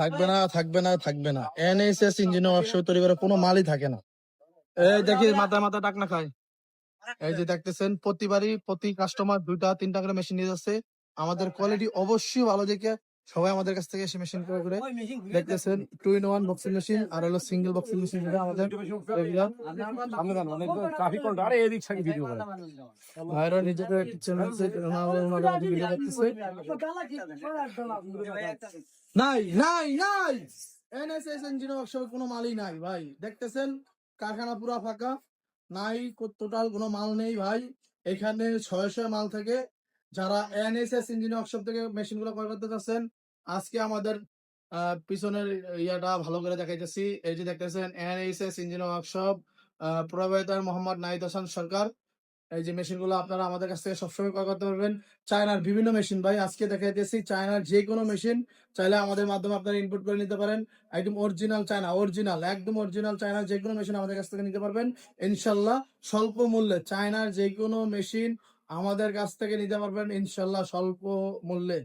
থাকবে না, থাকবে না, থাকবে না। এনএসএস ইঞ্জিন ওয়ার্কশপ তৈরি করে কোনো মালই থাকে না। এই দেখি মাথা মাথা টাক না খায়। এই যে দেখতেছেন প্রতিবারই প্রতি কাস্টমার 2টা 3টা করে মেশিন নিয়ে যাচ্ছে। আমাদের কোয়ালিটি অবশ্যই ভালো দেখে সবাই আমাদের কাছ থেকে এসে মেশিন করে করে দেখতেছেন 2 in 1 বক্সিং মেশিন আর হলো সিঙ্গেল বক্সিং মেশিন যেটা আমাদের রেগুলার। ভাইরা নিজেদের চ্যানেল থেকে ওনাদের ভিডিও দেখতেছে। নাই নাই নাই, এনএসএস ইঞ্জিন ওয়ার্কশপে কোনো মালই নাই ভাই। দেখতেছেন কারখানা পুরো ফাঁকা, নাই টোটাল কোনো মাল নেই ভাই। এখানে 600 মাল থেকে যারা এনএসএস ইঞ্জিন ওয়ার্কশপ থেকে মেশিন গুলো ক্রয় করতে চাচ্ছেন, আজকে আমাদের পিছনের ইয়াটা ভালো করে দেখাইতেছি। এই যে দেখতেছেন NSS engine workshop, provider Mohammad Nahid Hasan Sarkar. এই যে মেশিন গুলো আপনারা আমাদের কাছ থেকে সবসময় ক্রয় করতে পারবেন। চায়নার বিভিন্ন মেশিন ভাই আজকে দেখাইতেছি, চায়নার যে কোনো মেশিন চাইলে আমাদের মাধ্যমে আপনারা ইনপুট করে নিতে পারেন। একদম অরিজিনাল চায়না, অরিজিনাল একদম অরিজিনাল চায়নার যে কোনো মেশিন আমাদের কাছ থেকে নিতে পারবেন ইনশাল্লাহ স্বল্প মূল্যে। চায়নার যে কোনো মেশিন আমাদের কাছ থেকে নিতে পারবেন ইনশাল্লাহ স্বল্প মূল্যে।